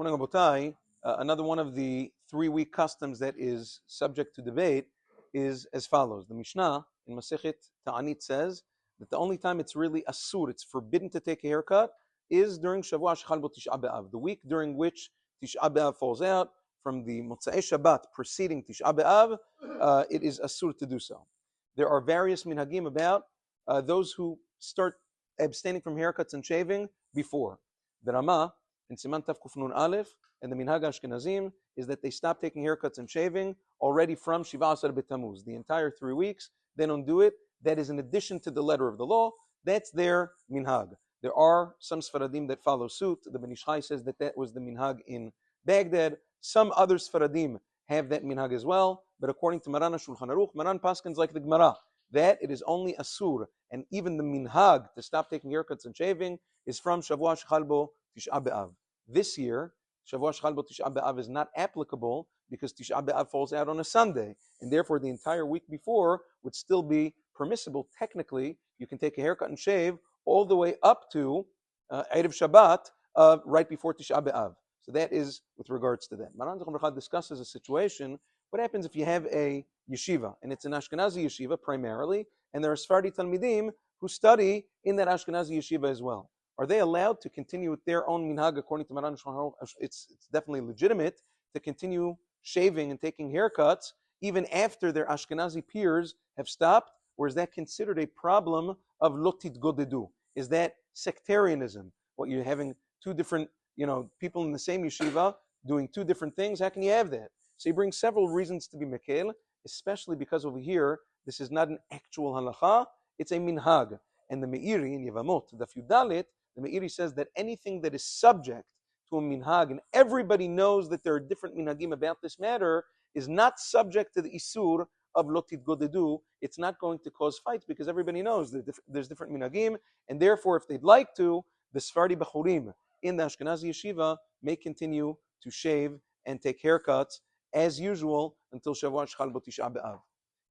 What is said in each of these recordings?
Morning, Abotai. Another one of the 3-week customs that is subject to debate is as follows. The Mishnah in Masechet Ta'anit says that the only time it's really asur, it's forbidden to take a haircut, is during Shavua Shechal Bo Tisha B'Av, the week during which Tisha B'Av falls out. From the Motzei Shabbat preceding Tisha B'Av, it is asur to do so. There are various minhagim about those who start abstaining from haircuts and shaving before. The Rama in Siman Tav Kuf Nun Aleph and the Minhag Ashkenazim is that they stop taking haircuts and shaving already from Shiva Asar B'Tammuz. The entire 3 weeks, they don't do it. That is in addition to the letter of the law. That's their minhag. There are some Sfaradim that follow suit. The Ben Ish Chai says that that was the minhag in Baghdad. Some other Sfaradim have that minhag as well. But according to Maran Shulchan Aruch, Maran Paskins like the Gemara, that it is only asur, and even the minhag to stop taking haircuts and shaving is from Shavua Shechal Bo Tisha B'Av. This year, Shavua Shechal Bo Tisha B'Av is not applicable because Tisha B'Av falls out on a Sunday, and therefore the entire week before would still be permissible. Technically, you can take a haircut and shave all the way up to Erev Shabbat, right before Tisha B'Av. So that is with regards to that. Maran Zechron B'Chad discusses a situation. What happens if you have a yeshiva, and it's an Ashkenazi yeshiva primarily, and there are Sephardi Talmidim who study in that Ashkenazi yeshiva as well? Are they allowed to continue with their own minhag according to Maran Shulchan Aruch? It's definitely legitimate to continue shaving and taking haircuts even after their Ashkenazi peers have stopped, or is that considered a problem of lotit godedu? Is that sectarianism? What, you're having two different people in the same yeshiva doing two different things? How can you have that? So he brings several reasons to be mekel, especially because over here, this is not an actual halacha, it's a minhag. And the Meiri in Yevamot, the Yudalit, the Meiri says that anything that is subject to a minhag, and everybody knows that there are different minhagim about this matter, is not subject to the isur of lotit godedu. It's not going to cause fights because everybody knows that there's different minhagim, and therefore, if they'd like to, the Sephardi Bachurim in the Ashkenazi yeshiva may continue to shave and take haircuts as usual until Shavua Shechal Bo Tisha B'Av.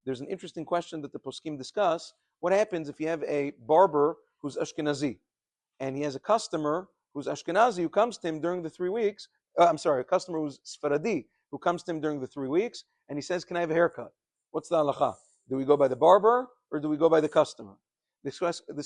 There's an interesting question that the poskim discuss. What happens if you have a barber who's Ashkenazi and he has a customer who's Ashkenazi who comes to him during the 3 weeks? A customer who's Sfaradi who comes to him during the 3 weeks and he says, "Can I have a haircut?" What's the halacha? Do we go by the barber or do we go by the customer? This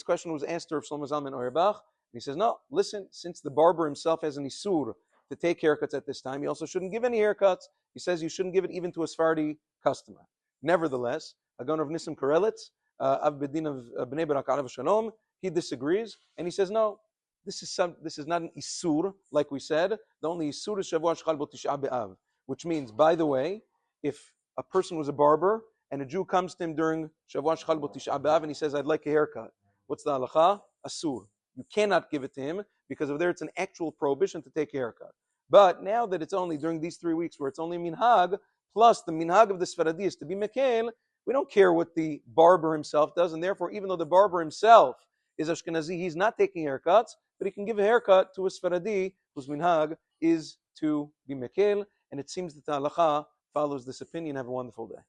question was asked to Rav Shlomo Zalman Auerbach. He says, no, listen, since the barber himself has an isur to take haircuts at this time, he also shouldn't give any haircuts. He says you shouldn't give it even to a Sephardi customer. Nevertheless, Agon of Nissim Karelitz, Av Bedin of Bnei Barak Alav Shalom, he disagrees, and he says, no, this is not an isur, like we said. The only isur is Shavua Shechal Bo Tisha B'Av, which means, by the way, if a person was a barber and a Jew comes to him during Shavua Shechal Bo Tisha B'Av and he says, I'd like a haircut, what's the halacha? Asur. You cannot give it to him because of there it's an actual prohibition to take a haircut. But now that it's only during these 3 weeks where it's only minhag, plus the minhag of the Sfaradi is to be mekel, we don't care what the barber himself does, and therefore even though the barber himself is Ashkenazi, he's not taking haircuts, but he can give a haircut to a Sfaradi whose minhag is to be mekel, and it seems that the halacha follows this opinion. Have a wonderful day.